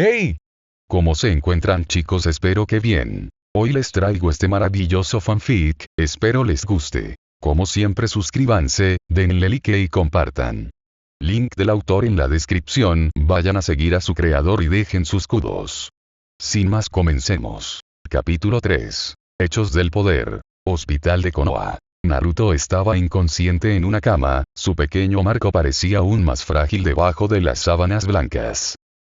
¡Hey! ¿Cómo se encuentran, chicos? Espero que bien. Hoy les traigo este maravilloso fanfic, espero les guste. Como siempre, suscríbanse, denle like y compartan. Link del autor en la descripción, vayan a seguir a su creador y dejen sus kudos. Sin más, comencemos. Capítulo 3. Hechos del poder. Hospital de Konoha. Naruto estaba inconsciente en una cama, su pequeño marco parecía aún más frágil debajo de las sábanas blancas.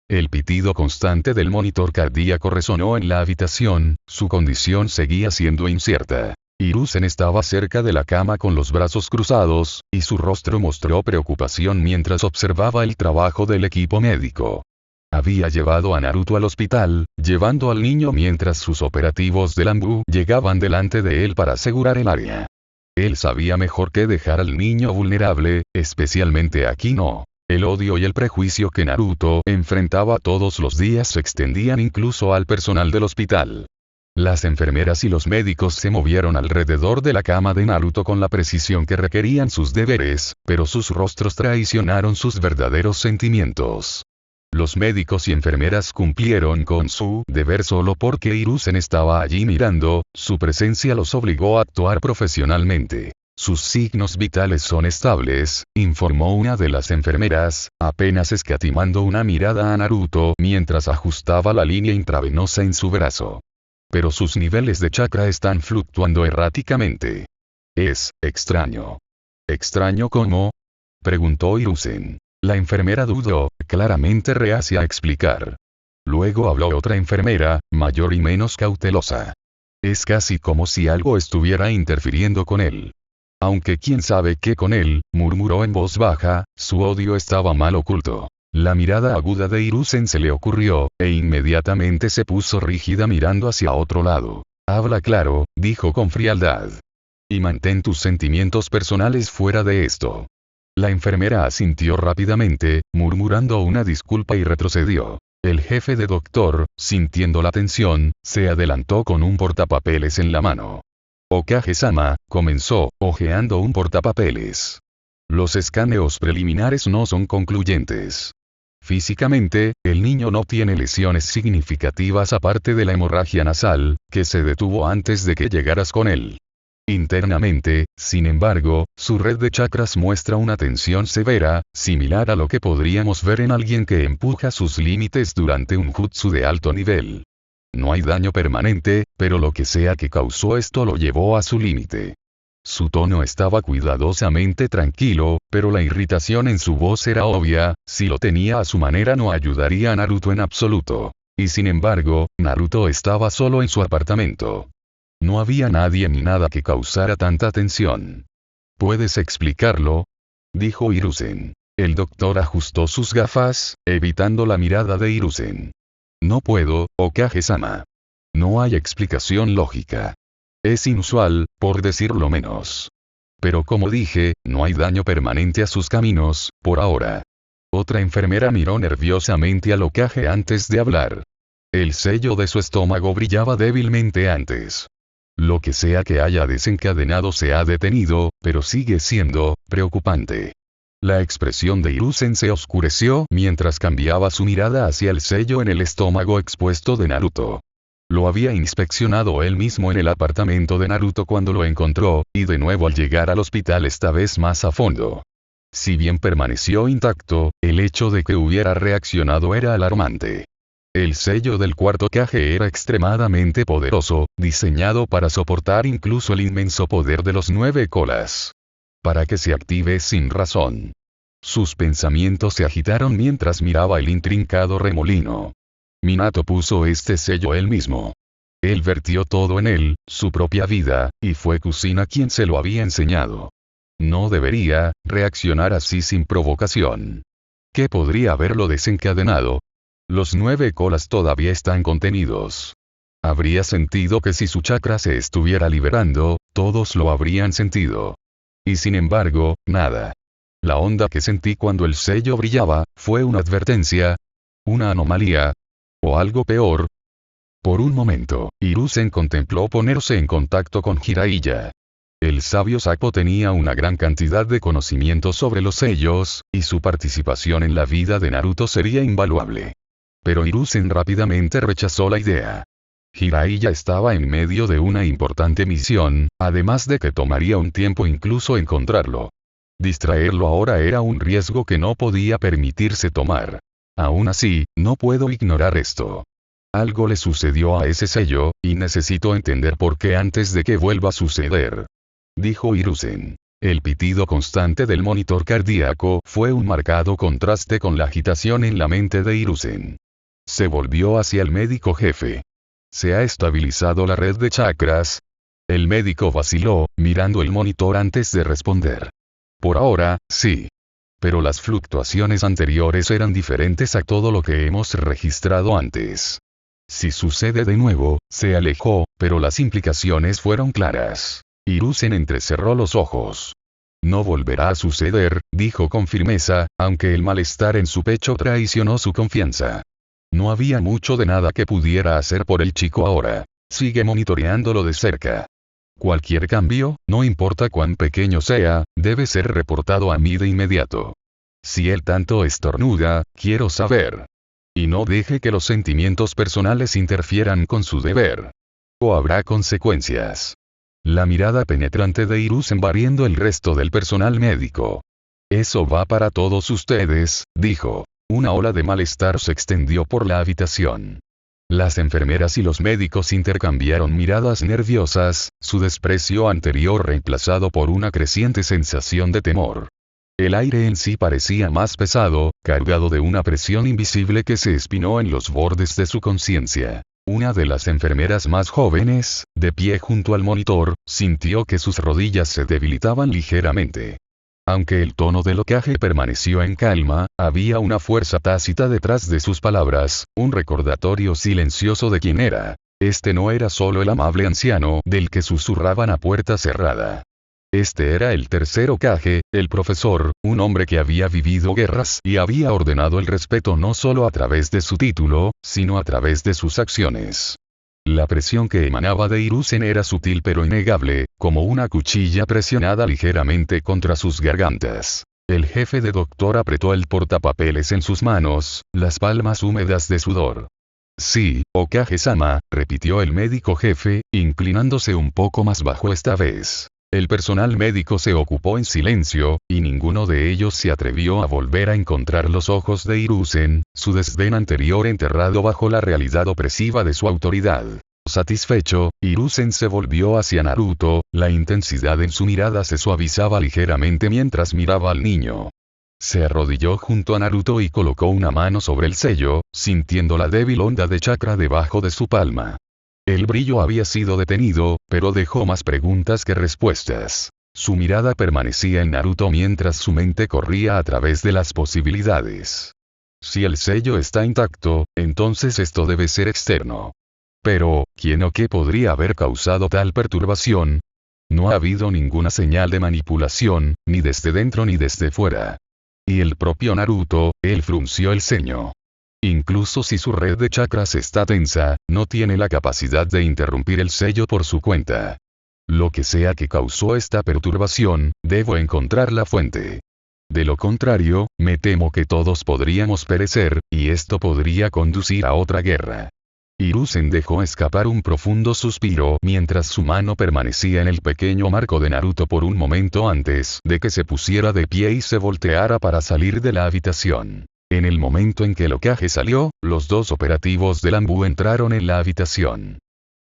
El pitido constante del monitor cardíaco resonó en la habitación, su condición seguía siendo incierta. Hiruzen estaba cerca de la cama con los brazos cruzados, y su rostro mostró preocupación mientras observaba el trabajo del equipo médico. Había llevado a Naruto al hospital, llevando al niño mientras sus operativos del ANBU llegaban delante de él para asegurar el área. Él sabía mejor que dejar al niño vulnerable, especialmente a Kino. El odio y el prejuicio que Naruto enfrentaba todos los días se extendían incluso al personal del hospital. Las enfermeras y los médicos se movieron alrededor de la cama de Naruto con la precisión que requerían sus deberes, pero sus rostros traicionaron sus verdaderos sentimientos. Los médicos y enfermeras cumplieron con su deber solo porque Hiruzen estaba allí mirando, su presencia los obligó a actuar profesionalmente. Sus signos vitales son estables, informó una de las enfermeras, apenas escatimando una mirada a Naruto mientras ajustaba la línea intravenosa en su brazo. Pero sus niveles de chakra están fluctuando erráticamente. Es extraño. ¿Extraño cómo? Preguntó Hiruzen. La enfermera dudó, claramente reacia a explicar. Luego habló otra enfermera, mayor y menos cautelosa. Es casi como si algo estuviera interfiriendo con él. Aunque quién sabe qué con él, murmuró en voz baja, su odio estaba mal oculto. La mirada aguda de Hiruzen se le ocurrió, e inmediatamente se puso rígida mirando hacia otro lado. Habla claro, dijo con frialdad. Y mantén tus sentimientos personales fuera de esto. La enfermera asintió rápidamente, murmurando una disculpa y retrocedió. El jefe de doctor, sintiendo la tensión, se adelantó con un portapapeles en la mano. Okage-sama, comenzó, hojeando un portapapeles. Los escaneos preliminares no son concluyentes. Físicamente, el niño no tiene lesiones significativas aparte de la hemorragia nasal, que se detuvo antes de que llegaras con él. Internamente, sin embargo, su red de chakras muestra una tensión severa, similar a lo que podríamos ver en alguien que empuja sus límites durante un jutsu de alto nivel. No hay daño permanente, pero lo que sea que causó esto lo llevó a su límite. Su tono estaba cuidadosamente tranquilo, pero la irritación en su voz era obvia, si lo tenía a su manera no ayudaría a Naruto en absoluto. Y sin embargo, Naruto estaba solo en su apartamento. No había nadie ni nada que causara tanta tensión. ¿Puedes explicarlo? Dijo Hiruzen. El doctor ajustó sus gafas, evitando la mirada de Hiruzen. No puedo, Okage-sama. No hay explicación lógica. Es inusual, por decirlo menos. Pero como dije, no hay daño permanente a sus caminos, por ahora. Otra enfermera miró nerviosamente al Hokage antes de hablar. El sello de su estómago brillaba débilmente antes. Lo que sea que haya desencadenado se ha detenido, pero sigue siendo preocupante. La expresión de Hiruzen se oscureció mientras cambiaba su mirada hacia el sello en el estómago expuesto de Naruto. Lo había inspeccionado él mismo en el apartamento de Naruto cuando lo encontró, y de nuevo al llegar al hospital esta vez más a fondo. Si bien permaneció intacto, el hecho de que hubiera reaccionado era alarmante. El sello del cuarto Hokage era extremadamente poderoso, diseñado para soportar incluso el inmenso poder de los 9 colas. Para que se active sin razón. Sus pensamientos se agitaron mientras miraba el intrincado remolino. Minato puso este sello él mismo. Él vertió todo en él, su propia vida, y fue Kusina quien se lo había enseñado. No debería reaccionar así sin provocación. ¿Qué podría haberlo desencadenado? Los 9 colas todavía están contenidos. Habría sentido que si su chakra se estuviera liberando, todos lo habrían sentido. Y sin embargo, nada. La onda que sentí cuando el sello brillaba, fue una advertencia. Una anomalía. O algo peor. Por un momento, Hiruzen contempló ponerse en contacto con Jiraiya. El sabio Sapo tenía una gran cantidad de conocimiento sobre los sellos, y su participación en la vida de Naruto sería invaluable. Pero Hiruzen rápidamente rechazó la idea. Jiraiya estaba en medio de una importante misión, además de que tomaría un tiempo incluso encontrarlo. Distraerlo ahora era un riesgo que no podía permitirse tomar. Aún así, no puedo ignorar esto. Algo le sucedió a ese sello, y necesito entender por qué antes de que vuelva a suceder. Dijo Hiruzen. El pitido constante del monitor cardíaco fue un marcado contraste con la agitación en la mente de Hiruzen. Se volvió hacia el médico jefe. ¿Se ha estabilizado la red de chakras? El médico vaciló, mirando el monitor antes de responder. Por ahora, sí. Pero las fluctuaciones anteriores eran diferentes a todo lo que hemos registrado antes. Si sucede de nuevo, se alejó, pero las implicaciones fueron claras. Hiruzen entrecerró los ojos. No volverá a suceder, dijo con firmeza, aunque el malestar en su pecho traicionó su confianza. No había mucho de nada que pudiera hacer por el chico ahora. Sigue monitoreándolo de cerca. Cualquier cambio, no importa cuán pequeño sea, debe ser reportado a mí de inmediato. Si él tanto estornuda, quiero saber. Y no deje que los sentimientos personales interfieran con su deber. O habrá consecuencias. La mirada penetrante de Hiruzen barriendo el resto del personal médico. Eso va para todos ustedes, dijo. Una ola de malestar se extendió por la habitación. Las enfermeras y los médicos intercambiaron miradas nerviosas, su desprecio anterior reemplazado por una creciente sensación de temor. El aire en sí parecía más pesado, cargado de una presión invisible que se espinó en los bordes de su conciencia. Una de las enfermeras más jóvenes, de pie junto al monitor, sintió que sus rodillas se debilitaban ligeramente. Aunque el tono del ocaje permaneció en calma, había una fuerza tácita detrás de sus palabras, un recordatorio silencioso de quién era. Este no era solo el amable anciano del que susurraban a puerta cerrada. Este era el tercer Hokage, el profesor, un hombre que había vivido guerras y había ordenado el respeto no solo a través de su título, sino a través de sus acciones. La presión que emanaba de Hiruzen era sutil pero innegable, como una cuchilla presionada ligeramente contra sus gargantas. El jefe de doctor apretó el portapapeles en sus manos, las palmas húmedas de sudor. Sí, Hokage-sama, repitió el médico jefe, inclinándose un poco más bajo esta vez. El personal médico se ocupó en silencio, y ninguno de ellos se atrevió a volver a encontrar los ojos de Hiruzen, su desdén anterior enterrado bajo la realidad opresiva de su autoridad. Satisfecho, Hiruzen se volvió hacia Naruto, la intensidad en su mirada se suavizaba ligeramente mientras miraba al niño. Se arrodilló junto a Naruto y colocó una mano sobre el sello, sintiendo la débil onda de chakra debajo de su palma. El brillo había sido detenido, pero dejó más preguntas que respuestas. Su mirada permanecía en Naruto mientras su mente corría a través de las posibilidades. Si el sello está intacto, entonces esto debe ser externo. Pero, ¿quién o qué podría haber causado tal perturbación? No ha habido ninguna señal de manipulación, ni desde dentro ni desde fuera. Y el propio Naruto, él frunció el ceño. Incluso si su red de chakras está tensa, no tiene la capacidad de interrumpir el sello por su cuenta. Lo que sea que causó esta perturbación, debo encontrar la fuente. De lo contrario, me temo que todos podríamos perecer, y esto podría conducir a otra guerra. Hiruzen dejó escapar un profundo suspiro mientras su mano permanecía en el pequeño marco de Naruto por un momento antes de que se pusiera de pie y se volteara para salir de la habitación. En el momento en que el Hokage salió, los dos operativos del Anbu entraron en la habitación.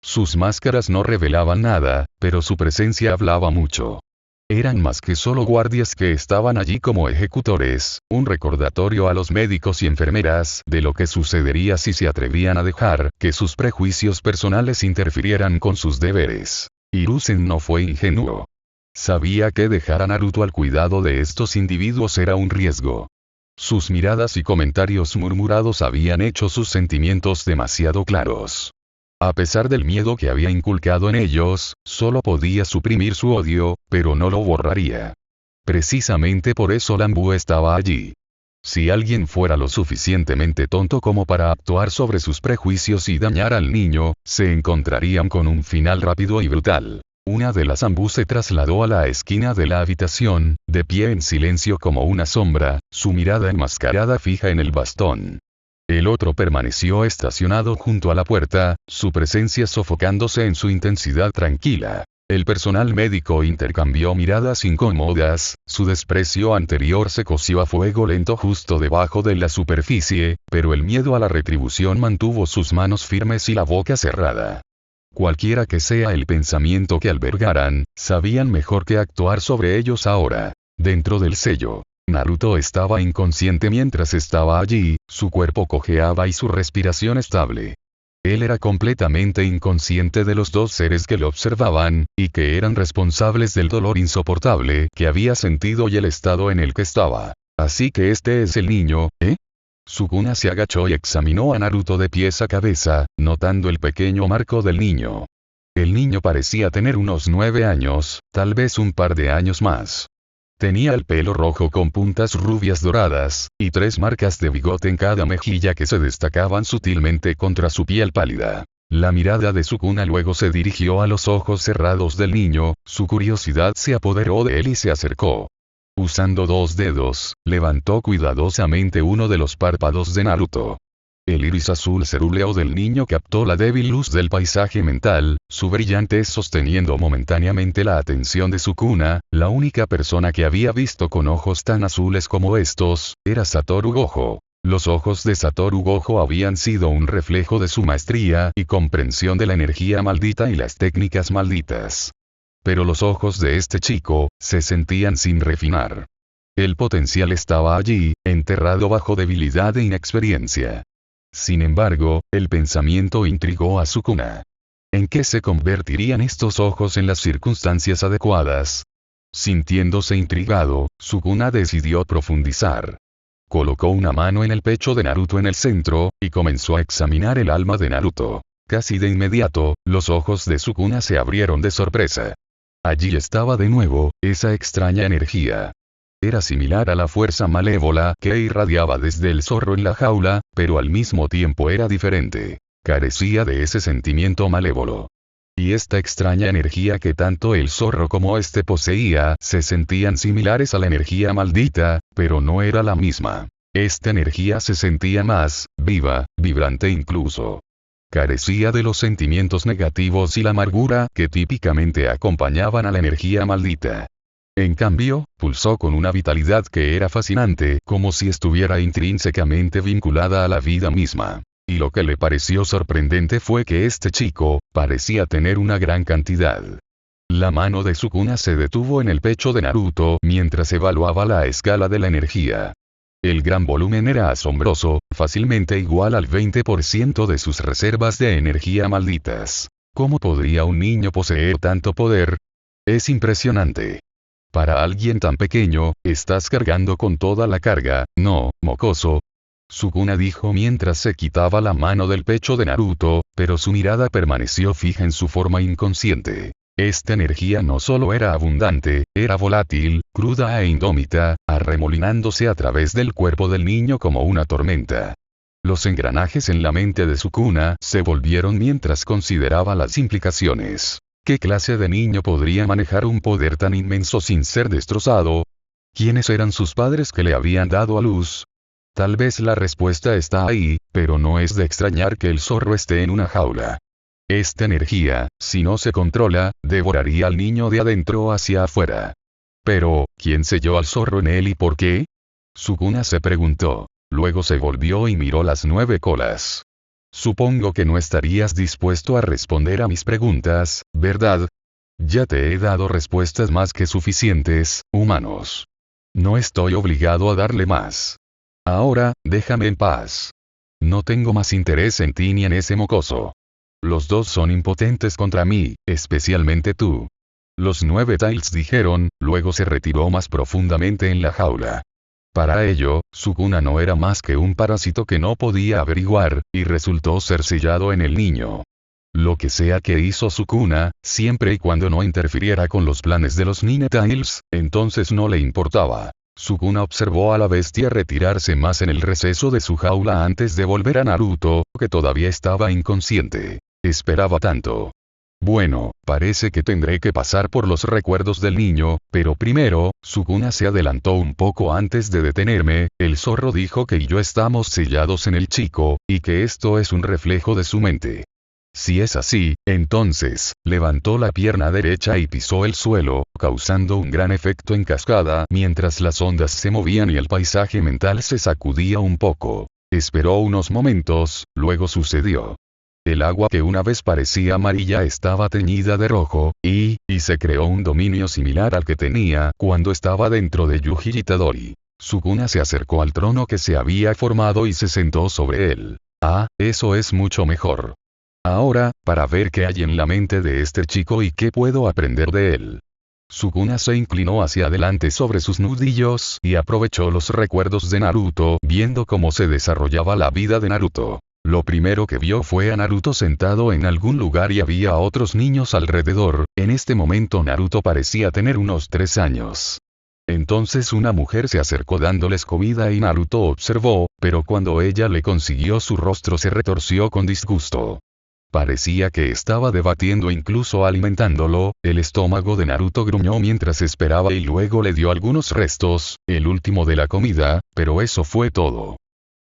Sus máscaras no revelaban nada, pero su presencia hablaba mucho. Eran más que solo guardias que estaban allí como ejecutores, un recordatorio a los médicos y enfermeras de lo que sucedería si se atrevían a dejar que sus prejuicios personales interfirieran con sus deberes. Hiruzen no fue ingenuo. Sabía que dejar a Naruto al cuidado de estos individuos era un riesgo. Sus miradas y comentarios murmurados habían hecho sus sentimientos demasiado claros. A pesar del miedo que había inculcado en ellos, solo podía suprimir su odio, pero no lo borraría. Precisamente por eso Lanbu estaba allí. Si alguien fuera lo suficientemente tonto como para actuar sobre sus prejuicios y dañar al niño, se encontrarían con un final rápido y brutal. Una de las Anbu se trasladó a la esquina de la habitación, de pie en silencio como una sombra, su mirada enmascarada fija en el bastón. El otro permaneció estacionado junto a la puerta, su presencia sofocándose en su intensidad tranquila. El personal médico intercambió miradas incómodas, su desprecio anterior se coció a fuego lento justo debajo de la superficie, pero el miedo a la retribución mantuvo sus manos firmes y la boca cerrada. Cualquiera que sea el pensamiento que albergaran, sabían mejor que actuar sobre ellos ahora. Dentro del sello, Naruto estaba inconsciente mientras estaba allí, su cuerpo cojeaba y su respiración estable. Él era completamente inconsciente de los dos seres que lo observaban, y que eran responsables del dolor insoportable que había sentido y el estado en el que estaba. Así que este es el niño, ¿eh? Sukuna se agachó y examinó a Naruto de pies a cabeza, notando el pequeño marco del niño. El niño parecía tener unos 9 años, tal vez un par de años más. Tenía el pelo rojo con puntas rubias doradas, y 3 marcas de bigote en cada mejilla que se destacaban sutilmente contra su piel pálida. La mirada de Sukuna luego se dirigió a los ojos cerrados del niño, su curiosidad se apoderó de él y se acercó. Usando 2 dedos, levantó cuidadosamente uno de los párpados de Naruto. El iris azul cerúleo del niño captó la débil luz del paisaje mental, su brillantez sosteniendo momentáneamente la atención de Sukuna. La única persona que había visto con ojos tan azules como estos, era Satoru Gojo. Los ojos de Satoru Gojo habían sido un reflejo de su maestría y comprensión de la energía maldita y las técnicas malditas. Pero los ojos de este chico, se sentían sin refinar. El potencial estaba allí, enterrado bajo debilidad e inexperiencia. Sin embargo, el pensamiento intrigó a Sukuna. ¿En qué se convertirían estos ojos en las circunstancias adecuadas? Sintiéndose intrigado, Sukuna decidió profundizar. Colocó una mano en el pecho de Naruto en el centro, y comenzó a examinar el alma de Naruto. Casi de inmediato, los ojos de Sukuna se abrieron de sorpresa. Allí estaba de nuevo, esa extraña energía. Era similar a la fuerza malévola que irradiaba desde el zorro en la jaula, pero al mismo tiempo era diferente. Carecía de ese sentimiento malévolo. Y esta extraña energía que tanto el zorro como este poseía se sentían similares a la energía maldita, pero no era la misma. Esta energía se sentía más viva, vibrante incluso. Carecía de los sentimientos negativos y la amargura que típicamente acompañaban a la energía maldita. En cambio, pulsó con una vitalidad que era fascinante, como si estuviera intrínsecamente vinculada a la vida misma. Y lo que le pareció sorprendente fue que este chico, parecía tener una gran cantidad. La mano de Sukuna se detuvo en el pecho de Naruto mientras evaluaba la escala de la energía. El gran volumen era asombroso, fácilmente igual al 20% de sus reservas de energía malditas. ¿Cómo podría un niño poseer tanto poder? Es impresionante. Para alguien tan pequeño, estás cargando con toda la carga, ¿no, mocoso? Sukuna dijo mientras se quitaba la mano del pecho de Naruto, pero su mirada permaneció fija en su forma inconsciente. Esta energía no solo era abundante, era volátil, cruda e indómita, arremolinándose a través del cuerpo del niño como una tormenta. Los engranajes en la mente de Sukuna se volvieron mientras consideraba las implicaciones. ¿Qué clase de niño podría manejar un poder tan inmenso sin ser destrozado? ¿Quiénes eran sus padres que le habían dado a luz? Tal vez la respuesta está ahí, pero no es de extrañar que el zorro esté en una jaula. Esta energía, si no se controla, devoraría al niño de adentro hacia afuera. Pero, ¿quién selló al zorro en él y por qué? Sukuna se preguntó. Luego se volvió y miró las 9 colas. Supongo que no estarías dispuesto a responder a mis preguntas, ¿verdad? Ya te he dado respuestas más que suficientes, humanos. No estoy obligado a darle más. Ahora, déjame en paz. No tengo más interés en ti ni en ese mocoso. Los dos son impotentes contra mí, especialmente tú. Los 9 Tails dijeron, luego se retiró más profundamente en la jaula. Para ello, Sukuna no era más que un parásito que no podía averiguar, y resultó ser sellado en el niño. Lo que sea que hizo Sukuna, siempre y cuando no interfiriera con los planes de los Nine Tails, entonces no le importaba. Sukuna observó a la bestia retirarse más en el receso de su jaula antes de volver a Naruto, que todavía estaba inconsciente. Esperaba tanto. Bueno, parece que tendré que pasar por los recuerdos del niño, pero primero, Sukuna se adelantó un poco antes de detenerme. El zorro dijo que yo estamos sellados en el chico, y que esto es un reflejo de su mente. Si es así, entonces, levantó la pierna derecha y pisó el suelo, causando un gran efecto en cascada mientras las ondas se movían y el paisaje mental se sacudía un poco. Esperó unos momentos, luego sucedió. El agua que una vez parecía amarilla estaba teñida de rojo, y se creó un dominio similar al que tenía cuando estaba dentro de Yuji Itadori. Sukuna se acercó al trono que se había formado y se sentó sobre él. Ah, eso es mucho mejor. Ahora, para ver qué hay en la mente de este chico y qué puedo aprender de él. Sukuna se inclinó hacia adelante sobre sus nudillos y aprovechó los recuerdos de Naruto, viendo cómo se desarrollaba la vida de Naruto. Lo primero que vio fue a Naruto sentado en algún lugar y había otros niños alrededor. En este momento Naruto parecía tener unos 3 años. Entonces una mujer se acercó dándoles comida y Naruto observó, pero cuando ella le consiguió su rostro se retorció con disgusto. Parecía que estaba debatiendo incluso alimentándolo. El estómago de Naruto gruñó mientras esperaba y luego le dio algunos restos, el último de la comida, pero eso fue todo.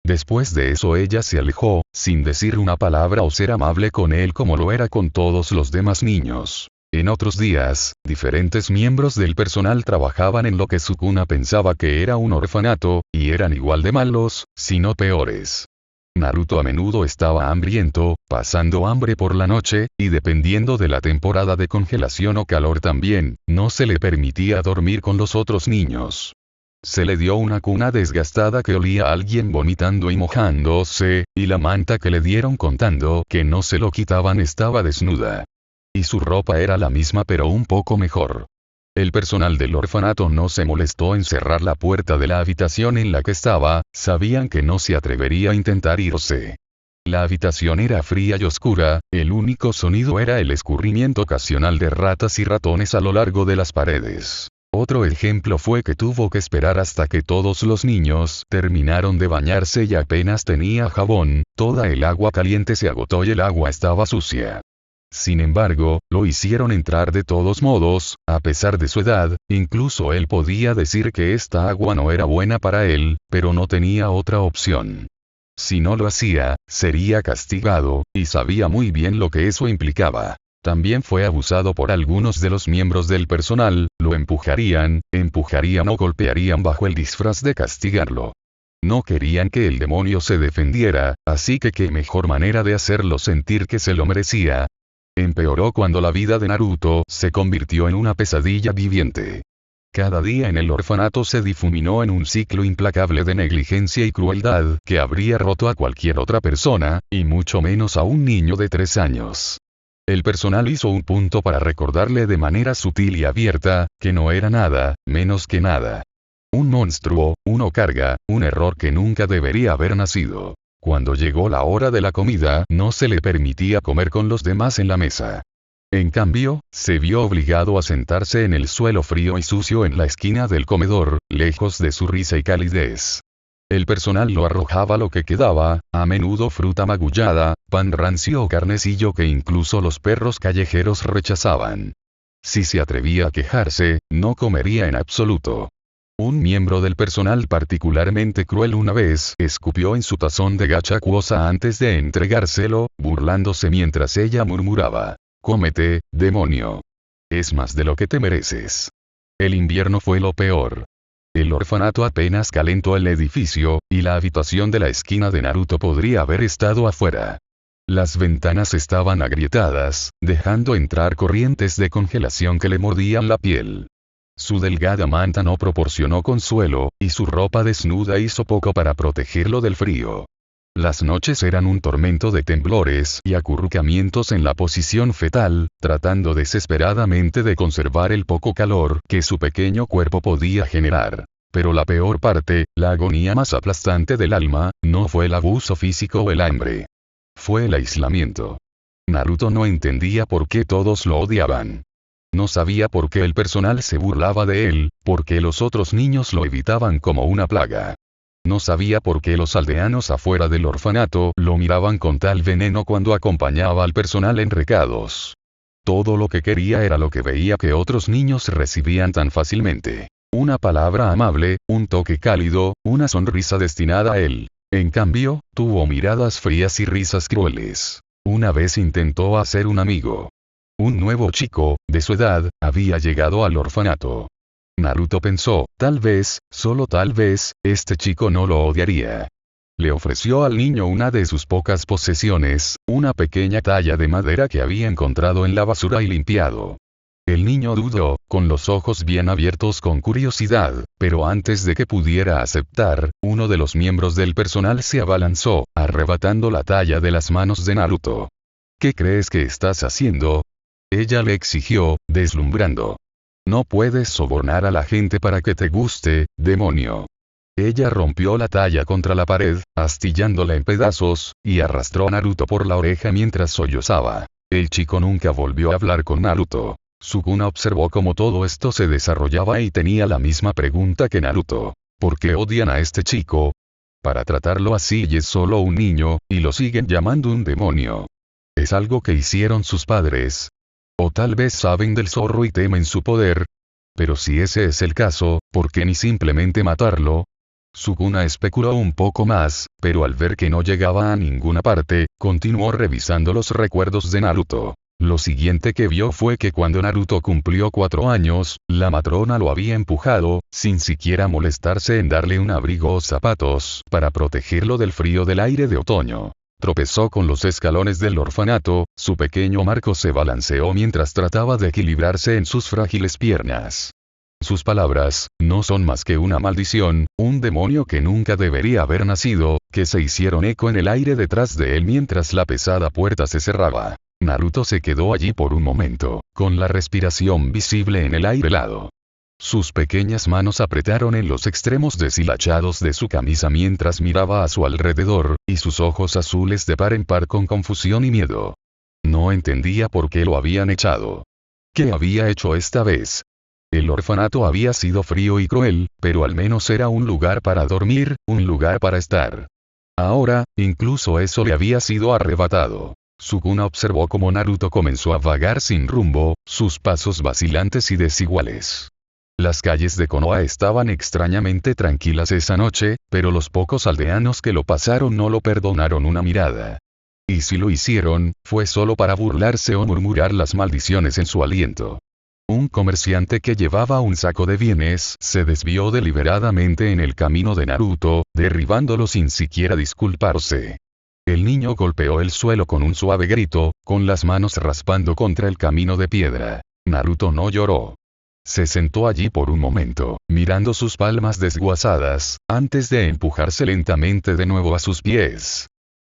Después de eso ella se alejó, sin decir una palabra o ser amable con él como lo era con todos los demás niños. En otros días, diferentes miembros del personal trabajaban en lo que Sukuna pensaba que era un orfanato, y eran igual de malos, si no peores. Naruto a menudo estaba hambriento, pasando hambre por la noche, y dependiendo de la temporada de congelación o calor también, no se le permitía dormir con los otros niños. Se le dio una cuna desgastada que olía a alguien vomitando y mojándose, y la manta que le dieron contando que no se lo quitaban estaba desnuda. Y su ropa era la misma pero un poco mejor. El personal del orfanato no se molestó en cerrar la puerta de la habitación en la que estaba, sabían que no se atrevería a intentar irse. La habitación era fría y oscura, el único sonido era el escurrimiento ocasional de ratas y ratones a lo largo de las paredes. Otro ejemplo fue que tuvo que esperar hasta que todos los niños terminaron de bañarse y apenas tenía jabón, toda el agua caliente se agotó y el agua estaba sucia. Sin embargo, lo hicieron entrar de todos modos, a pesar de su edad. Incluso él podía decir que esta agua no era buena para él, pero no tenía otra opción. Si no lo hacía, sería castigado, y sabía muy bien lo que eso implicaba. También fue abusado por algunos de los miembros del personal, lo empujarían o golpearían bajo el disfraz de castigarlo. No querían que el demonio se defendiera, así que qué mejor manera de hacerlo sentir que se lo merecía. Empeoró cuando la vida de Naruto se convirtió en una pesadilla viviente. Cada día en el orfanato se difuminó en un ciclo implacable de negligencia y crueldad que habría roto a cualquier otra persona, y mucho menos a un niño de 3 años. El personal hizo un punto para recordarle de manera sutil y abierta, que no era nada, menos que nada. Un monstruo, una carga, un error que nunca debería haber nacido. Cuando llegó la hora de la comida, no se le permitía comer con los demás en la mesa. En cambio, se vio obligado a sentarse en el suelo frío y sucio en la esquina del comedor, lejos de su risa y calidez. El personal lo arrojaba lo que quedaba, a menudo fruta magullada, pan rancio o carnecillo que incluso los perros callejeros rechazaban. Si se atrevía a quejarse, no comería en absoluto. Un miembro del personal particularmente cruel una vez escupió en su tazón de gachacuosa antes de entregárselo, burlándose mientras ella murmuraba: «Cómete, demonio. Es más de lo que te mereces». El invierno fue lo peor. El orfanato apenas calentó el edificio, y la habitación de la esquina de Naruto podría haber estado afuera. Las ventanas estaban agrietadas, dejando entrar corrientes de congelación que le mordían la piel. Su delgada manta no proporcionó consuelo, y su ropa desnuda hizo poco para protegerlo del frío. Las noches eran un tormento de temblores y acurrucamientos en la posición fetal, tratando desesperadamente de conservar el poco calor que su pequeño cuerpo podía generar. Pero la peor parte, la agonía más aplastante del alma, no fue el abuso físico o el hambre. Fue el aislamiento. Naruto no entendía por qué todos lo odiaban. No sabía por qué el personal se burlaba de él, por qué los otros niños lo evitaban como una plaga. No sabía por qué los aldeanos afuera del orfanato lo miraban con tal veneno cuando acompañaba al personal en recados. Todo lo que quería era lo que veía que otros niños recibían tan fácilmente. Una palabra amable, un toque cálido, una sonrisa destinada a él. En cambio, tuvo miradas frías y risas crueles. Una vez intentó hacer un amigo. Un nuevo chico, de su edad, había llegado al orfanato. Naruto pensó, tal vez, solo tal vez, este chico no lo odiaría. Le ofreció al niño una de sus pocas posesiones, una pequeña talla de madera que había encontrado en la basura y limpiado. El niño dudó, con los ojos bien abiertos con curiosidad, pero antes de que pudiera aceptar, uno de los miembros del personal se abalanzó, arrebatando la talla de las manos de Naruto. ¿Qué crees que estás haciendo? Ella le exigió, deslumbrando. No puedes sobornar a la gente para que te guste, demonio. Ella rompió la talla contra la pared, astillándola en pedazos, y arrastró a Naruto por la oreja mientras sollozaba. El chico nunca volvió a hablar con Naruto. Sukuna observó cómo todo esto se desarrollaba y tenía la misma pregunta que Naruto. ¿Por qué odian a este chico? Para tratarlo así y es solo un niño, y lo siguen llamando un demonio. ¿Es algo que hicieron sus padres? O tal vez saben del zorro y temen su poder. Pero si ese es el caso, ¿por qué ni simplemente matarlo? Sukuna especuló un poco más, pero al ver que no llegaba a ninguna parte, continuó revisando los recuerdos de Naruto. Lo siguiente que vio fue que cuando Naruto cumplió 4 años, la matrona lo había empujado, sin siquiera molestarse en darle un abrigo o zapatos, para protegerlo del frío del aire de otoño. Tropezó con los escalones del orfanato, su pequeño Marco se balanceó mientras trataba de equilibrarse en sus frágiles piernas. Sus palabras, no son más que una maldición, un demonio que nunca debería haber nacido, que se hicieron eco en el aire detrás de él mientras la pesada puerta se cerraba. Naruto se quedó allí por un momento, con la respiración visible en el aire helado. Sus pequeñas manos apretaron en los extremos deshilachados de su camisa mientras miraba a su alrededor, y sus ojos azules de par en par con confusión y miedo. No entendía por qué lo habían echado. ¿Qué había hecho esta vez? El orfanato había sido frío y cruel, pero al menos era un lugar para dormir, un lugar para estar. Ahora, incluso eso le había sido arrebatado. Sukuna observó cómo Naruto comenzó a vagar sin rumbo, sus pasos vacilantes y desiguales. Las calles de Konoha estaban extrañamente tranquilas esa noche, pero los pocos aldeanos que lo pasaron no lo perdonaron una mirada. Y si lo hicieron, fue solo para burlarse o murmurar las maldiciones en su aliento. Un comerciante que llevaba un saco de bienes se desvió deliberadamente en el camino de Naruto, derribándolo sin siquiera disculparse. El niño golpeó el suelo con un suave grito, con las manos raspando contra el camino de piedra. Naruto no lloró. Se sentó allí por un momento, mirando sus palmas desguazadas, antes de empujarse lentamente de nuevo a sus pies.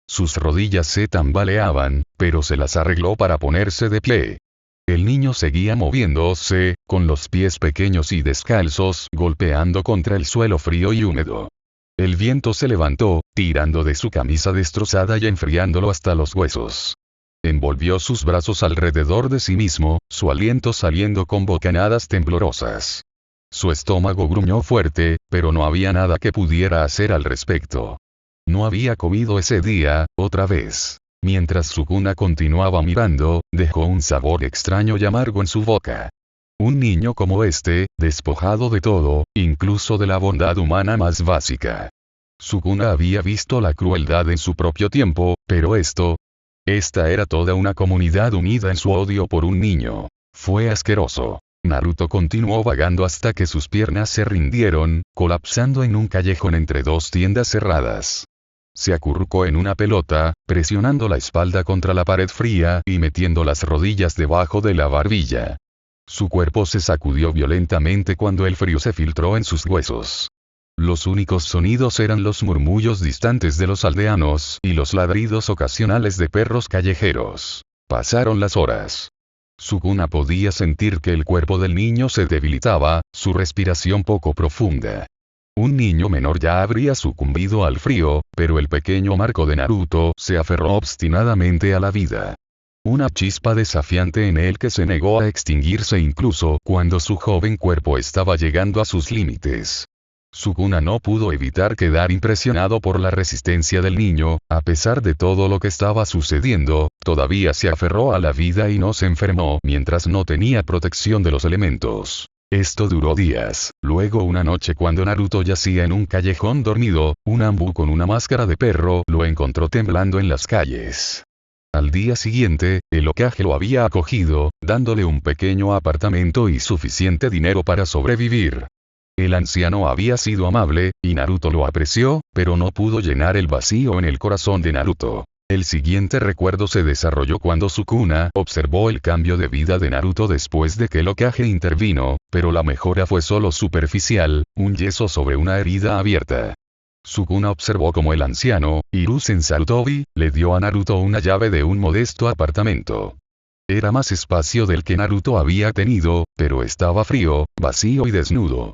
Sus rodillas se tambaleaban, pero se las arregló para ponerse de pie. El niño seguía moviéndose, con los pies pequeños y descalzos, golpeando contra el suelo frío y húmedo. El viento se levantó, tirando de su camisa destrozada y enfriándolo hasta los huesos. Envolvió sus brazos alrededor de sí mismo, su aliento saliendo con bocanadas temblorosas. Su estómago gruñó fuerte, pero no había nada que pudiera hacer al respecto. No había comido ese día, otra vez. Mientras Sukuna continuaba mirando, dejó un sabor extraño y amargo en su boca. Un niño como este, despojado de todo, incluso de la bondad humana más básica. Sukuna había visto la crueldad en su propio tiempo, pero esta era toda una comunidad unida en su odio por un niño. Fue asqueroso. Naruto continuó vagando hasta que sus piernas se rindieron, colapsando en un callejón entre dos tiendas cerradas. Se acurrucó en una pelota, presionando la espalda contra la pared fría y metiendo las rodillas debajo de la barbilla. Su cuerpo se sacudió violentamente cuando el frío se filtró en sus huesos. Los únicos sonidos eran los murmullos distantes de los aldeanos y los ladridos ocasionales de perros callejeros. Pasaron las horas. Sukuna podía sentir que el cuerpo del niño se debilitaba, su respiración poco profunda. Un niño menor ya habría sucumbido al frío, pero el pequeño Marco de Naruto se aferró obstinadamente a la vida. Una chispa desafiante en él que se negó a extinguirse incluso cuando su joven cuerpo estaba llegando a sus límites. Sukuna no pudo evitar quedar impresionado por la resistencia del niño, a pesar de todo lo que estaba sucediendo, todavía se aferró a la vida y no se enfermó mientras no tenía protección de los elementos. Esto duró días. Luego una noche cuando Naruto yacía en un callejón dormido, un Anbu con una máscara de perro lo encontró temblando en las calles. Al día siguiente, el Hokage lo había acogido, dándole un pequeño apartamento y suficiente dinero para sobrevivir. El anciano había sido amable, y Naruto lo apreció, pero no pudo llenar el vacío en el corazón de Naruto. El siguiente recuerdo se desarrolló cuando Sukuna observó el cambio de vida de Naruto después de que el Hokage intervino, pero la mejora fue solo superficial, un yeso sobre una herida abierta. Sukuna observó cómo el anciano, Hiruzen Sarutobi, le dio a Naruto una llave de un modesto apartamento. Era más espacio del que Naruto había tenido, pero estaba frío, vacío y desnudo.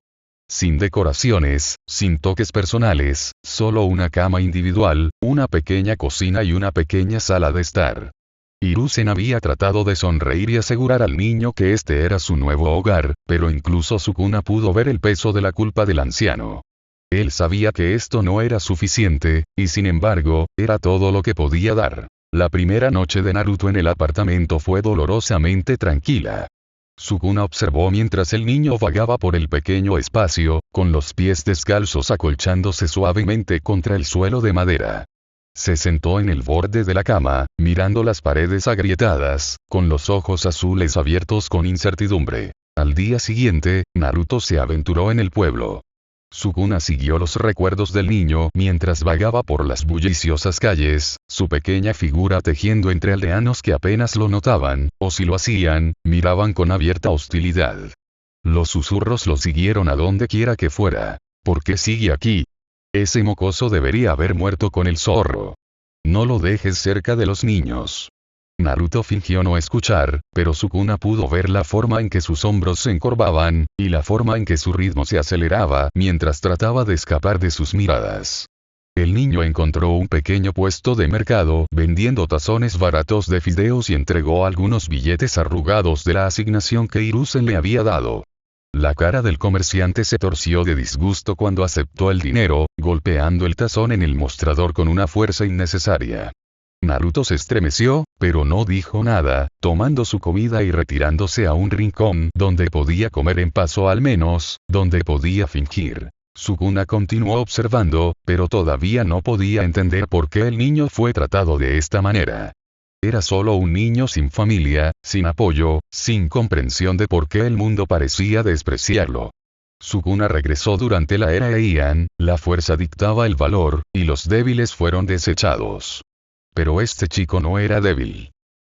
Sin decoraciones, sin toques personales, solo una cama individual, una pequeña cocina y una pequeña sala de estar. Hiruzen había tratado de sonreír y asegurar al niño que este era su nuevo hogar, pero incluso Sukuna pudo ver el peso de la culpa del anciano. Él sabía que esto no era suficiente, y sin embargo, era todo lo que podía dar. La primera noche de Naruto en el apartamento fue dolorosamente tranquila. Sukuna observó mientras el niño vagaba por el pequeño espacio, con los pies descalzos acolchándose suavemente contra el suelo de madera. Se sentó en el borde de la cama, mirando las paredes agrietadas, con los ojos azules abiertos con incertidumbre. Al día siguiente, Naruto se aventuró en el pueblo. Sukuna siguió los recuerdos del niño mientras vagaba por las bulliciosas calles, su pequeña figura tejiendo entre aldeanos que apenas lo notaban, o si lo hacían, miraban con abierta hostilidad. Los susurros lo siguieron a donde quiera que fuera. ¿Por qué sigue aquí? Ese mocoso debería haber muerto con el zorro. No lo dejes cerca de los niños. Naruto fingió no escuchar, pero Sukuna pudo ver la forma en que sus hombros se encorvaban, y la forma en que su ritmo se aceleraba mientras trataba de escapar de sus miradas. El niño encontró un pequeño puesto de mercado vendiendo tazones baratos de fideos y entregó algunos billetes arrugados de la asignación que Hiruzen le había dado. La cara del comerciante se torció de disgusto cuando aceptó el dinero, golpeando el tazón en el mostrador con una fuerza innecesaria. Naruto se estremeció, pero no dijo nada, tomando su comida y retirándose a un rincón donde podía comer en paz o al menos, donde podía fingir. Sukuna continuó observando, pero todavía no podía entender por qué el niño fue tratado de esta manera. Era solo un niño sin familia, sin apoyo, sin comprensión de por qué el mundo parecía despreciarlo. Sukuna regresó durante la era Heian, la fuerza dictaba el valor, y los débiles fueron desechados. Pero este chico no era débil.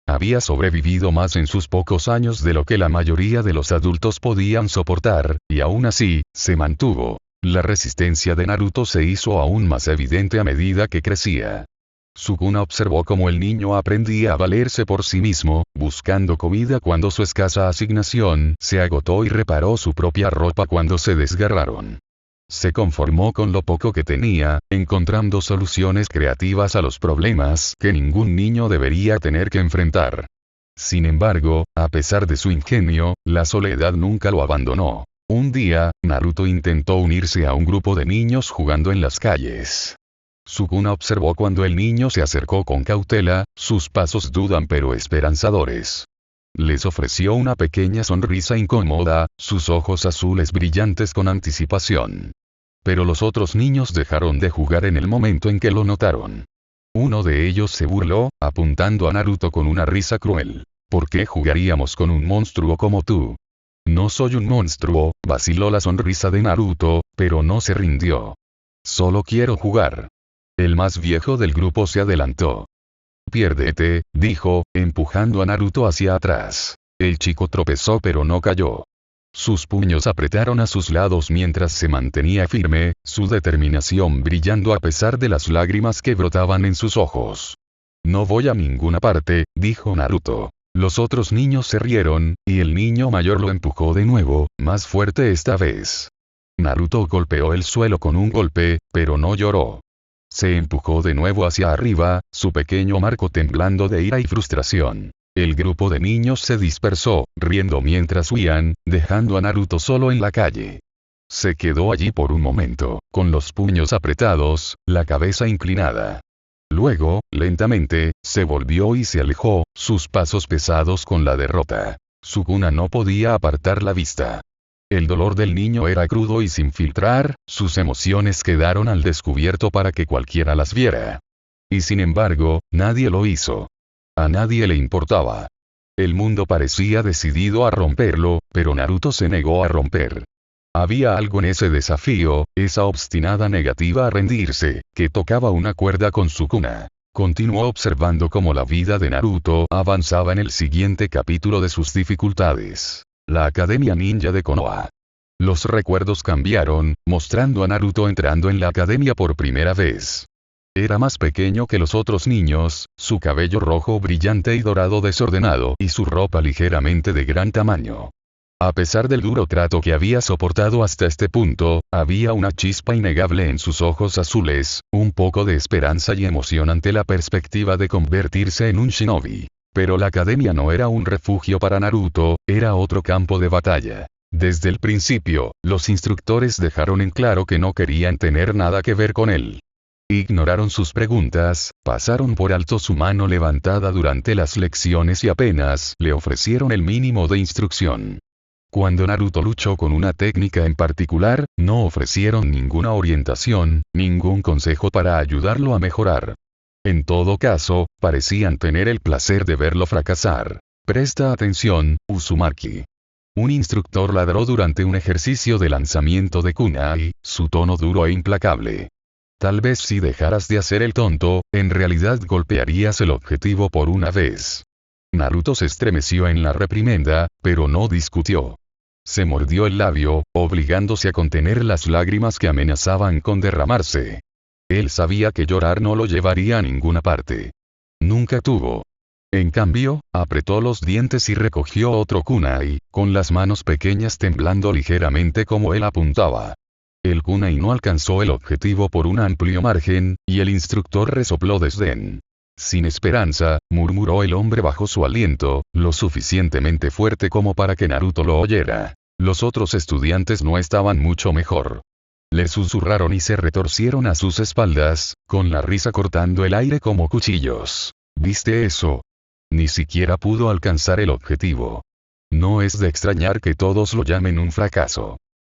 Había sobrevivido más en sus pocos años de lo que la mayoría de los adultos podían soportar, y aún así, se mantuvo. La resistencia de Naruto se hizo aún más evidente a medida que crecía. Sukuna observó cómo el niño aprendía a valerse por sí mismo, buscando comida cuando su escasa asignación se agotó y reparó su propia ropa cuando se desgarraron. Se conformó con lo poco que tenía, encontrando soluciones creativas a los problemas que ningún niño debería tener que enfrentar. Sin embargo, a pesar de su ingenio, la soledad nunca lo abandonó. Un día, Naruto intentó unirse a un grupo de niños jugando en las calles. Sukuna observó cuando el niño se acercó con cautela, sus pasos dudan pero esperanzadores. Les ofreció una pequeña sonrisa incómoda, sus ojos azules brillantes con anticipación. Pero los otros niños dejaron de jugar en el momento en que lo notaron. Uno de ellos se burló, apuntando a Naruto con una risa cruel. ¿Por qué jugaríamos con un monstruo como tú? No soy un monstruo, vaciló la sonrisa de Naruto, pero no se rindió. Solo quiero jugar. El más viejo del grupo se adelantó. Piérdete, dijo, empujando a Naruto hacia atrás. El chico tropezó pero no cayó. Sus puños apretaron a sus lados mientras se mantenía firme, su determinación brillando a pesar de las lágrimas que brotaban en sus ojos. No voy a ninguna parte, dijo Naruto. Los otros niños se rieron, y el niño mayor lo empujó de nuevo, más fuerte esta vez. Naruto golpeó el suelo con un golpe, pero no lloró. Se empujó de nuevo hacia arriba, su pequeño marco temblando de ira y frustración. El grupo de niños se dispersó, riendo mientras huían, dejando a Naruto solo en la calle. Se quedó allí por un momento, con los puños apretados, la cabeza inclinada. Luego, lentamente, se volvió y se alejó, sus pasos pesados con la derrota. Sukuna no podía apartar la vista. El dolor del niño era crudo y sin filtrar, sus emociones quedaron al descubierto para que cualquiera las viera. Y sin embargo, nadie lo hizo. A nadie le importaba. El mundo parecía decidido a romperlo, pero Naruto se negó a romper. Había algo en ese desafío, esa obstinada negativa a rendirse, que tocaba una cuerda con Sukuna. Continuó observando cómo la vida de Naruto avanzaba en el siguiente capítulo de sus dificultades. La Academia Ninja de Konoha. Los recuerdos cambiaron, mostrando a Naruto entrando en la academia por primera vez. Era más pequeño que los otros niños, su cabello rojo brillante y dorado desordenado y su ropa ligeramente de gran tamaño. A pesar del duro trato que había soportado hasta este punto, había una chispa innegable en sus ojos azules, un poco de esperanza y emoción ante la perspectiva de convertirse en un shinobi. Pero la academia no era un refugio para Naruto, era otro campo de batalla. Desde el principio, los instructores dejaron en claro que no querían tener nada que ver con él. Ignoraron sus preguntas, pasaron por alto su mano levantada durante las lecciones y apenas le ofrecieron el mínimo de instrucción. Cuando Naruto luchó con una técnica en particular, no ofrecieron ninguna orientación, ningún consejo para ayudarlo a mejorar. En todo caso, parecían tener el placer de verlo fracasar. Presta atención, Uzumaki. Un instructor ladró durante un ejercicio de lanzamiento de kunai, su tono duro e implacable. Tal vez si dejaras de hacer el tonto, en realidad golpearías el objetivo por una vez. Naruto se estremeció en la reprimenda, pero no discutió. Se mordió el labio, obligándose a contener las lágrimas que amenazaban con derramarse. Él sabía que llorar no lo llevaría a ninguna parte. Nunca tuvo. En cambio, apretó los dientes y recogió otro kunai, con las manos pequeñas temblando ligeramente como él apuntaba. El kunai no alcanzó el objetivo por un amplio margen, y el instructor resopló desdén. Sin esperanza, murmuró el hombre bajo su aliento, lo suficientemente fuerte como para que Naruto lo oyera. Los otros estudiantes no estaban mucho mejor. Le susurraron y se retorcieron a sus espaldas, con la risa cortando el aire como cuchillos. ¿Viste eso? Ni siquiera pudo alcanzar el objetivo. No es de extrañar que todos lo llamen un fracaso.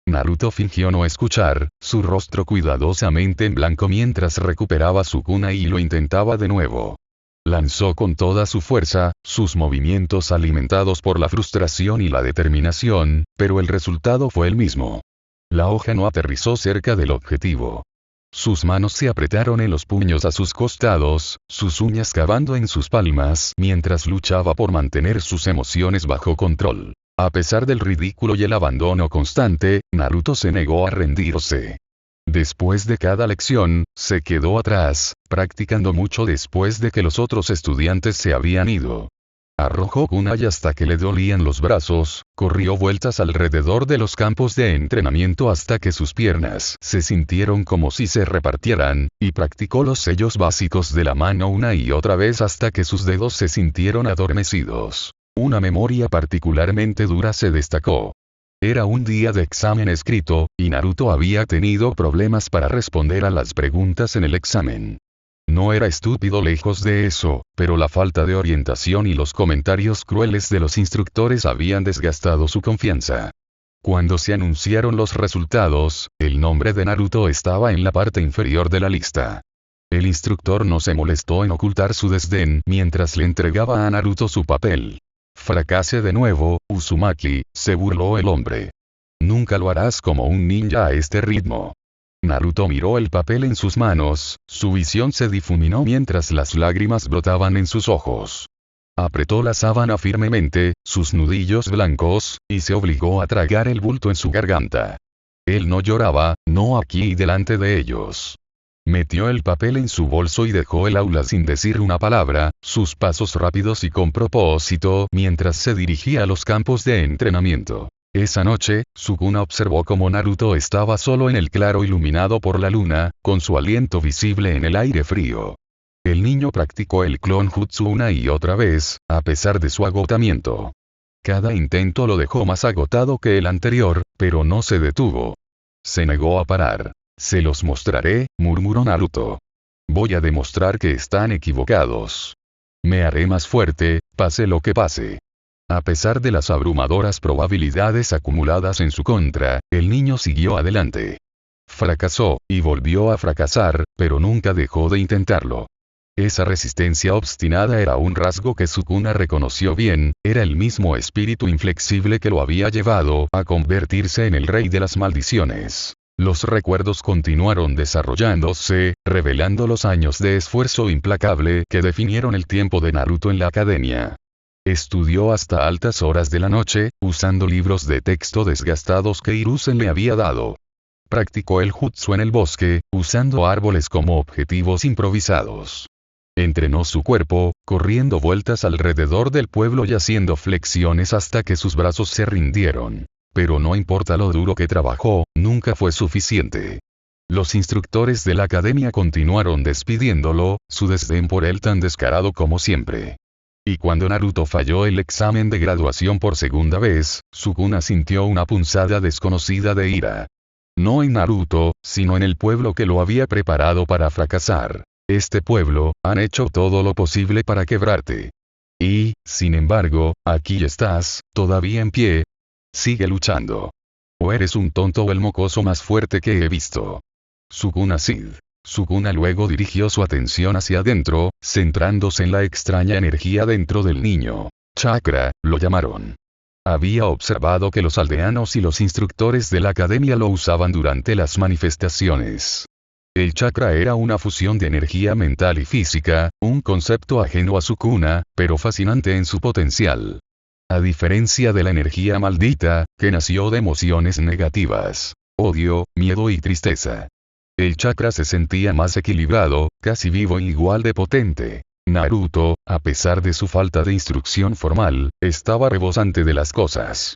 Naruto fingió no escuchar, su rostro cuidadosamente en blanco mientras recuperaba su kunai y lo intentaba de nuevo. Lanzó con toda su fuerza, sus movimientos alimentados por la frustración y la determinación, pero el resultado fue el mismo. La hoja no aterrizó cerca del objetivo. Sus manos se apretaron en los puños a sus costados, sus uñas cavando en sus palmas mientras luchaba por mantener sus emociones bajo control. A pesar del ridículo y el abandono constante, Naruto se negó a rendirse. Después de cada lección, se quedó atrás, practicando mucho después de que los otros estudiantes se habían ido. Arrojó kunai hasta que le dolían los brazos, corrió vueltas alrededor de los campos de entrenamiento hasta que sus piernas se sintieron como si se repartieran, y practicó los sellos básicos de la mano una y otra vez hasta que sus dedos se sintieron adormecidos. Una memoria particularmente dura se destacó. Era un día de examen escrito, y Naruto había tenido problemas para responder a las preguntas en el examen. No era estúpido lejos de eso, pero la falta de orientación y los comentarios crueles de los instructores habían desgastado su confianza. Cuando se anunciaron los resultados, el nombre de Naruto estaba en la parte inferior de la lista. El instructor no se molestó en ocultar su desdén mientras le entregaba a Naruto su papel. Fracase de nuevo, Uzumaki, se burló el hombre. Nunca lo harás como un ninja a este ritmo. Naruto miró el papel en sus manos, su visión se difuminó mientras las lágrimas brotaban en sus ojos. Apretó la sábana firmemente, sus nudillos blancos, y se obligó a tragar el bulto en su garganta. Él no lloraba, no aquí y delante de ellos. Metió el papel en su bolso y dejó el aula sin decir una palabra, sus pasos rápidos y con propósito mientras se dirigía a los campos de entrenamiento. Esa noche, Sukuna observó cómo Naruto estaba solo en el claro iluminado por la luna, con su aliento visible en el aire frío. El niño practicó el clon jutsu una y otra vez, a pesar de su agotamiento. Cada intento lo dejó más agotado que el anterior, pero no se detuvo. Se negó a parar. Se los mostraré, murmuró Naruto. Voy a demostrar que están equivocados. Me haré más fuerte, pase lo que pase. A pesar de las abrumadoras probabilidades acumuladas en su contra, el niño siguió adelante. Fracasó, y volvió a fracasar, pero nunca dejó de intentarlo. Esa resistencia obstinada era un rasgo que Sukuna reconoció bien, era el mismo espíritu inflexible que lo había llevado a convertirse en el rey de las maldiciones. Los recuerdos continuaron desarrollándose, revelando los años de esfuerzo implacable que definieron el tiempo de Naruto en la academia. Estudió hasta altas horas de la noche, usando libros de texto desgastados que Hiruzen le había dado. Practicó el jutsu en el bosque, usando árboles como objetivos improvisados. Entrenó su cuerpo, corriendo vueltas alrededor del pueblo y haciendo flexiones hasta que sus brazos se rindieron. Pero no importa lo duro que trabajó, nunca fue suficiente. Los instructores de la academia continuaron despidiéndolo, su desdén por él tan descarado como siempre. Y cuando Naruto falló el examen de graduación por segunda vez, Sukuna sintió una punzada desconocida de ira. No en Naruto, sino en el pueblo que lo había preparado para fracasar. Este pueblo, han hecho todo lo posible para quebrarte. Y, sin embargo, aquí estás, todavía en pie. Sigue luchando. O eres un tonto o el mocoso más fuerte que he visto. Sukuna Sid. Sukuna luego dirigió su atención hacia adentro, centrándose en la extraña energía dentro del niño. Chakra, lo llamaron. Había observado que los aldeanos y los instructores de la academia lo usaban durante las manifestaciones. El chakra era una fusión de energía mental y física, un concepto ajeno a Sukuna, pero fascinante en su potencial. A diferencia de la energía maldita, que nació de emociones negativas, odio, miedo y tristeza. El chakra se sentía más equilibrado, casi vivo e igual de potente. Naruto, a pesar de su falta de instrucción formal, estaba rebosante de las cosas.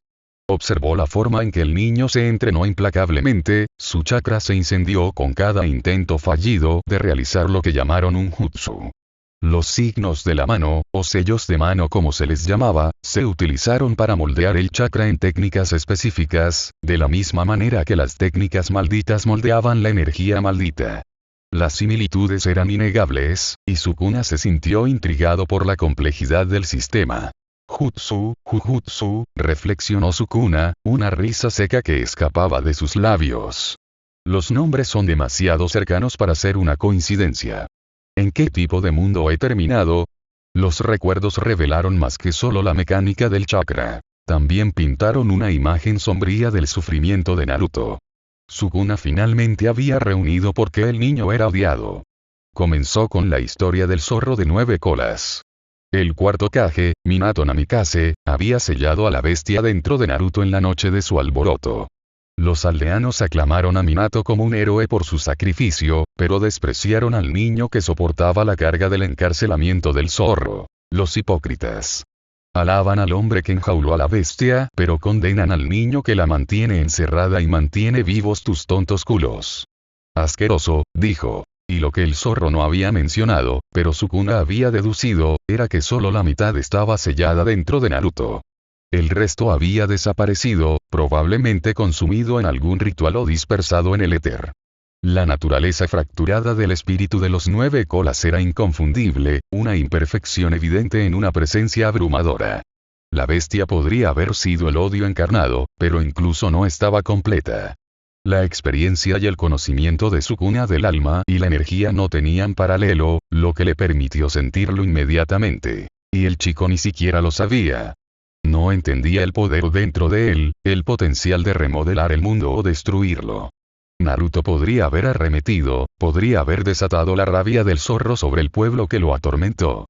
Observó la forma en que el niño se entrenó implacablemente, su chakra se incendió con cada intento fallido de realizar lo que llamaron un jutsu. Los signos de la mano, o sellos de mano como se les llamaba, se utilizaron para moldear el chakra en técnicas específicas, de la misma manera que las técnicas malditas moldeaban la energía maldita. Las similitudes eran innegables, y Sukuna se sintió intrigado por la complejidad del sistema. Jutsu, jujutsu, reflexionó Sukuna, una risa seca que escapaba de sus labios. Los nombres son demasiado cercanos para ser una coincidencia. ¿En qué tipo de mundo he terminado? Los recuerdos revelaron más que solo la mecánica del chakra. También pintaron una imagen sombría del sufrimiento de Naruto. Sukuna finalmente había reunido por qué el niño era odiado. Comenzó con la historia del zorro de 9 colas. El cuarto Kage, Minato Namikaze, había sellado a la bestia dentro de Naruto en la noche de su alboroto. Los aldeanos aclamaron a Minato como un héroe por su sacrificio, pero despreciaron al niño que soportaba la carga del encarcelamiento del zorro. Los hipócritas alaban al hombre que enjauló a la bestia, pero condenan al niño que la mantiene encerrada y mantiene vivos tus tontos culos. Asqueroso, dijo. Y lo que el zorro no había mencionado, pero Sukuna había deducido, era que solo la mitad estaba sellada dentro de Naruto. El resto había desaparecido, probablemente consumido en algún ritual o dispersado en el éter. La naturaleza fracturada del espíritu de los 9 colas era inconfundible, una imperfección evidente en una presencia abrumadora. La bestia podría haber sido el odio encarnado, pero incluso no estaba completa. La experiencia y el conocimiento de Sukuna del alma y la energía no tenían paralelo, lo que le permitió sentirlo inmediatamente. Y el chico ni siquiera lo sabía. No entendía el poder dentro de él, el potencial de remodelar el mundo o destruirlo. Naruto podría haber arremetido, podría haber desatado la rabia del zorro sobre el pueblo que lo atormentó.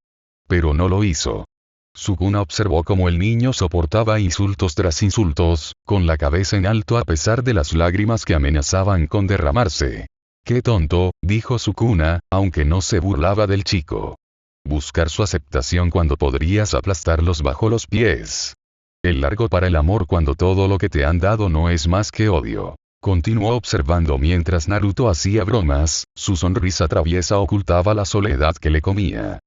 Pero no lo hizo. Sukuna observó cómo el niño soportaba insultos tras insultos, con la cabeza en alto a pesar de las lágrimas que amenazaban con derramarse. «Qué tonto», dijo Sukuna, aunque no se burlaba del chico. Buscar su aceptación cuando podrías aplastarlos bajo los pies. El largo para el amor cuando todo lo que te han dado no es más que odio. Continuó observando mientras Naruto hacía bromas, su sonrisa traviesa ocultaba la soledad que le comía.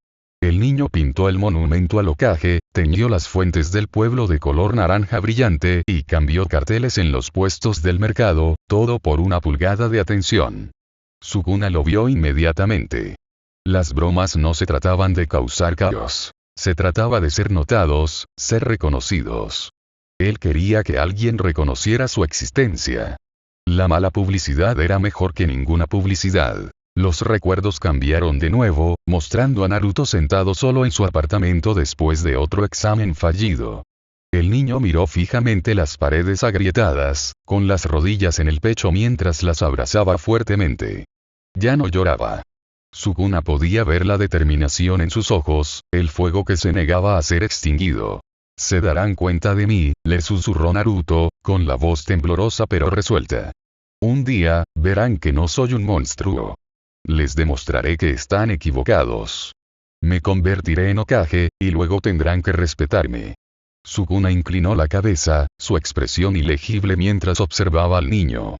El niño pintó el monumento al Hokage, teñió las fuentes del pueblo de color naranja brillante y cambió carteles en los puestos del mercado, todo por una pulgada de atención. Sukuna lo vio inmediatamente. Las bromas no se trataban de causar caos. Se trataba de ser notados, ser reconocidos. Él quería que alguien reconociera su existencia. La mala publicidad era mejor que ninguna publicidad. Los recuerdos cambiaron de nuevo, mostrando a Naruto sentado solo en su apartamento después de otro examen fallido. El niño miró fijamente las paredes agrietadas, con las rodillas en el pecho mientras las abrazaba fuertemente. Ya no lloraba. Sukuna podía ver la determinación en sus ojos, el fuego que se negaba a ser extinguido. Se darán cuenta de mí, le susurró Naruto, con la voz temblorosa pero resuelta. Un día, verán que no soy un monstruo. Les demostraré que están equivocados. Me convertiré en Hokage, y luego tendrán que respetarme. Sukuna inclinó la cabeza, su expresión ilegible mientras observaba al niño.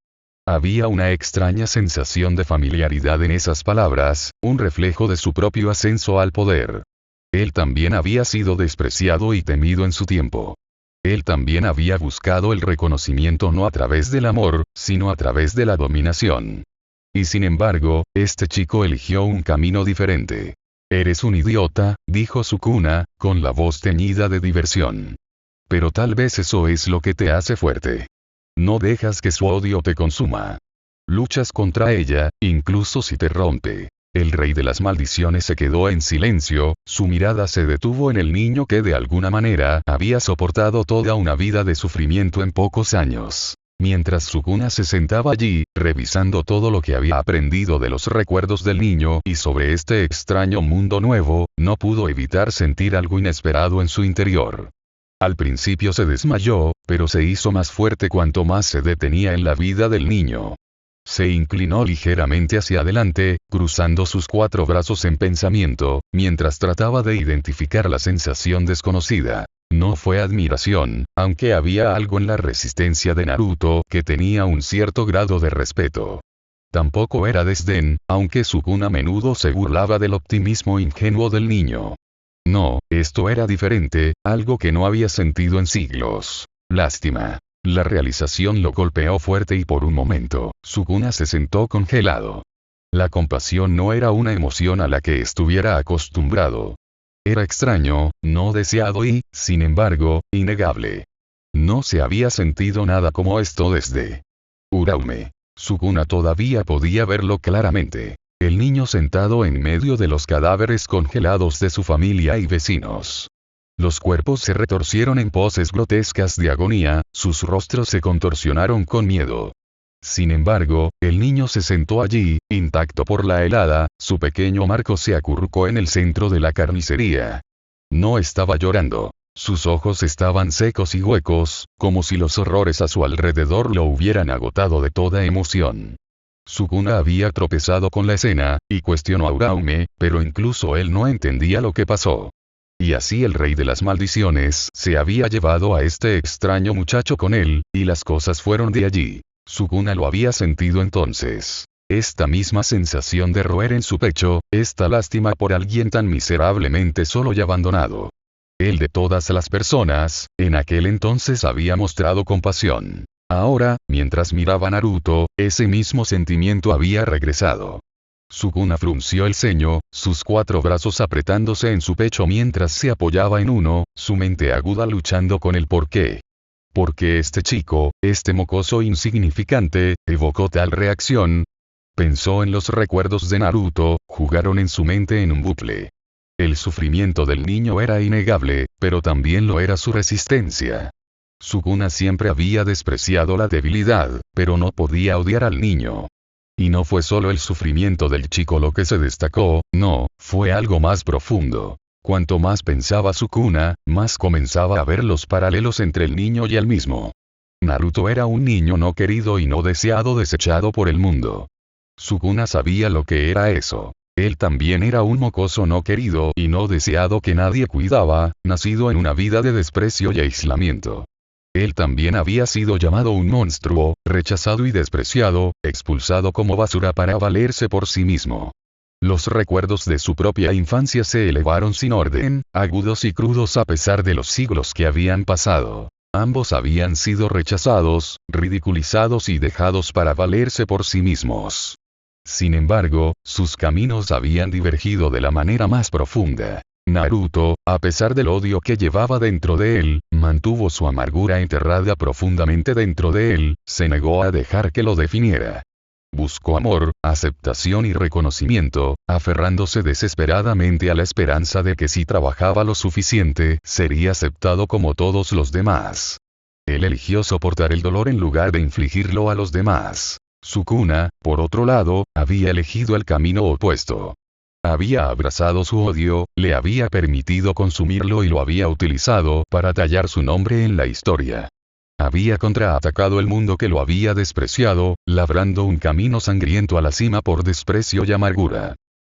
Había una extraña sensación de familiaridad en esas palabras, un reflejo de su propio ascenso al poder. Él también había sido despreciado y temido en su tiempo. Él también había buscado el reconocimiento no a través del amor, sino a través de la dominación. Y sin embargo, este chico eligió un camino diferente. Eres un idiota, dijo Sukuna, con la voz teñida de diversión. Pero tal vez eso es lo que te hace fuerte. No dejas que su odio te consuma. Luchas contra ella, incluso si te rompe. El rey de las maldiciones se quedó en silencio, su mirada se detuvo en el niño que de alguna manera había soportado toda una vida de sufrimiento en pocos años. Mientras Sukuna se sentaba allí, revisando todo lo que había aprendido de los recuerdos del niño y sobre este extraño mundo nuevo, no pudo evitar sentir algo inesperado en su interior. Al principio se desmayó, pero se hizo más fuerte cuanto más se detenía en la vida del niño. Se inclinó ligeramente hacia adelante, cruzando sus 4 brazos en pensamiento, mientras trataba de identificar la sensación desconocida. No fue admiración, aunque había algo en la resistencia de Naruto que tenía un cierto grado de respeto. Tampoco era desdén, aunque Sukuna a menudo se burlaba del optimismo ingenuo del niño. No, esto era diferente, algo que no había sentido en siglos. Lástima. La realización lo golpeó fuerte y por un momento, Sukuna se sentó congelado. La compasión no era una emoción a la que estuviera acostumbrado. Era extraño, no deseado y, sin embargo, innegable. No se había sentido nada como esto desde Uraume. Sukuna todavía podía verlo claramente. El niño sentado en medio de los cadáveres congelados de su familia y vecinos. Los cuerpos se retorcieron en poses grotescas de agonía, sus rostros se contorsionaron con miedo. Sin embargo, el niño se sentó allí, intacto por la helada, su pequeño Marco se acurrucó en el centro de la carnicería. No estaba llorando. Sus ojos estaban secos y huecos, como si los horrores a su alrededor lo hubieran agotado de toda emoción. Sukuna había tropezado con la escena, y cuestionó a Uraume, pero incluso él no entendía lo que pasó. Y así el rey de las maldiciones se había llevado a este extraño muchacho con él, y las cosas fueron de allí. Sukuna lo había sentido entonces. Esta misma sensación de roer en su pecho, esta lástima por alguien tan miserablemente solo y abandonado. Él de todas las personas, en aquel entonces había mostrado compasión. Ahora, mientras miraba a Naruto, ese mismo sentimiento había regresado. Sukuna frunció el ceño, sus 4 brazos apretándose en su pecho mientras se apoyaba en uno, su mente aguda luchando con el porqué. ¿Por qué este chico, este mocoso insignificante, evocó tal reacción? Pensó en los recuerdos de Naruto, jugaron en su mente en un bucle. El sufrimiento del niño era innegable, pero también lo era su resistencia. Sukuna siempre había despreciado la debilidad, pero no podía odiar al niño. Y no fue solo el sufrimiento del chico lo que se destacó, no, fue algo más profundo. Cuanto más pensaba Sukuna, más comenzaba a ver los paralelos entre el niño y él mismo. Naruto era un niño no querido y no deseado, desechado por el mundo. Sukuna sabía lo que era eso. Él también era un mocoso no querido y no deseado que nadie cuidaba, nacido en una vida de desprecio y aislamiento. Él también había sido llamado un monstruo, rechazado y despreciado, expulsado como basura para valerse por sí mismo. Los recuerdos de su propia infancia se elevaron sin orden, agudos y crudos a pesar de los siglos que habían pasado. Ambos habían sido rechazados, ridiculizados y dejados para valerse por sí mismos. Sin embargo, sus caminos habían divergido de la manera más profunda. Naruto, a pesar del odio que llevaba dentro de él, mantuvo su amargura enterrada profundamente dentro de él, se negó a dejar que lo definiera. Buscó amor, aceptación y reconocimiento, aferrándose desesperadamente a la esperanza de que si trabajaba lo suficiente, sería aceptado como todos los demás. Él eligió soportar el dolor en lugar de infligirlo a los demás. Sukuna, por otro lado, había elegido el camino opuesto. Había abrazado su odio, le había permitido consumirlo y lo había utilizado para tallar su nombre en la historia. Había contraatacado el mundo que lo había despreciado, labrando un camino sangriento a la cima por desprecio y amargura.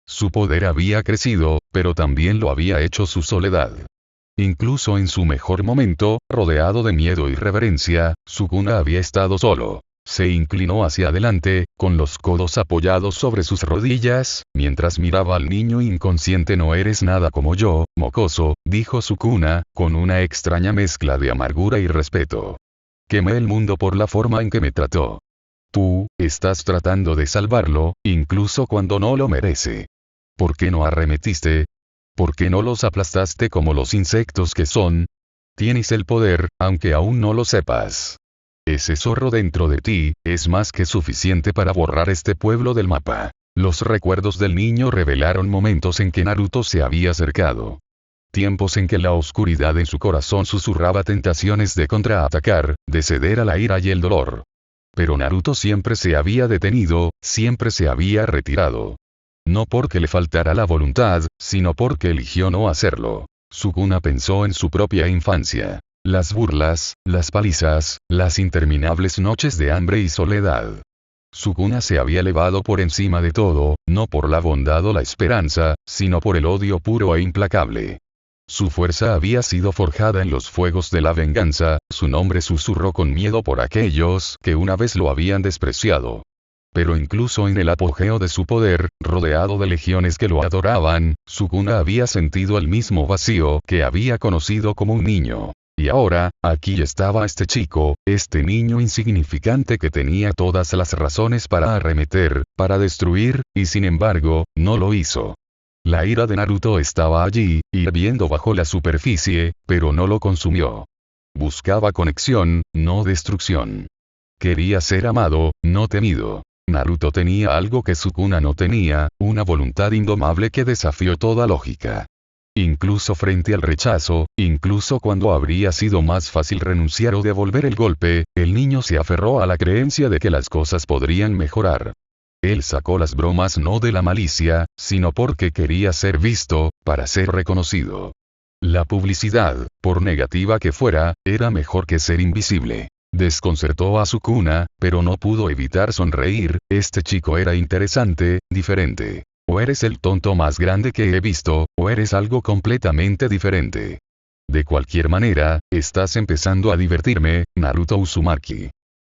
Su poder había crecido, pero también lo había hecho su soledad. Incluso en su mejor momento, rodeado de miedo y reverencia, Sukuna había estado solo. Se inclinó hacia adelante, con los codos apoyados sobre sus rodillas, mientras miraba al niño inconsciente. No eres nada como yo, mocoso, dijo Sukuna, con una extraña mezcla de amargura y respeto. Quemé el mundo por la forma en que me trató. Tú, estás tratando de salvarlo, incluso cuando no lo merece. ¿Por qué no arremetiste? ¿Por qué no los aplastaste como los insectos que son? Tienes el poder, aunque aún no lo sepas. Ese zorro dentro de ti, es más que suficiente para borrar este pueblo del mapa. Los recuerdos del niño revelaron momentos en que Naruto se había acercado. Tiempos en que la oscuridad en su corazón susurraba tentaciones de contraatacar, de ceder a la ira y el dolor. Pero Naruto siempre se había detenido, siempre se había retirado. No porque le faltara la voluntad, sino porque eligió no hacerlo. Sukuna pensó en su propia infancia. Las burlas, las palizas, las interminables noches de hambre y soledad. Sukuna se había elevado por encima de todo, no por la bondad o la esperanza, sino por el odio puro e implacable. Su fuerza había sido forjada en los fuegos de la venganza, su nombre susurró con miedo por aquellos que una vez lo habían despreciado. Pero incluso en el apogeo de su poder, rodeado de legiones que lo adoraban, Sukuna había sentido el mismo vacío que había conocido como un niño. Y ahora, aquí estaba este chico, este niño insignificante que tenía todas las razones para arremeter, para destruir, y sin embargo, no lo hizo. La ira de Naruto estaba allí, hirviendo bajo la superficie, pero no lo consumió. Buscaba conexión, no destrucción. Quería ser amado, no temido. Naruto tenía algo que Sukuna no tenía, una voluntad indomable que desafió toda lógica. Incluso frente al rechazo, incluso cuando habría sido más fácil renunciar o devolver el golpe, el niño se aferró a la creencia de que las cosas podrían mejorar. Él sacó las bromas no de la malicia, sino porque quería ser visto, para ser reconocido. La publicidad, por negativa que fuera, era mejor que ser invisible. Desconcertó a Sukuna, pero no pudo evitar sonreír. Este chico era interesante, diferente. O eres el tonto más grande que he visto, o eres algo completamente diferente. De cualquier manera, estás empezando a divertirme, Naruto Uzumaki.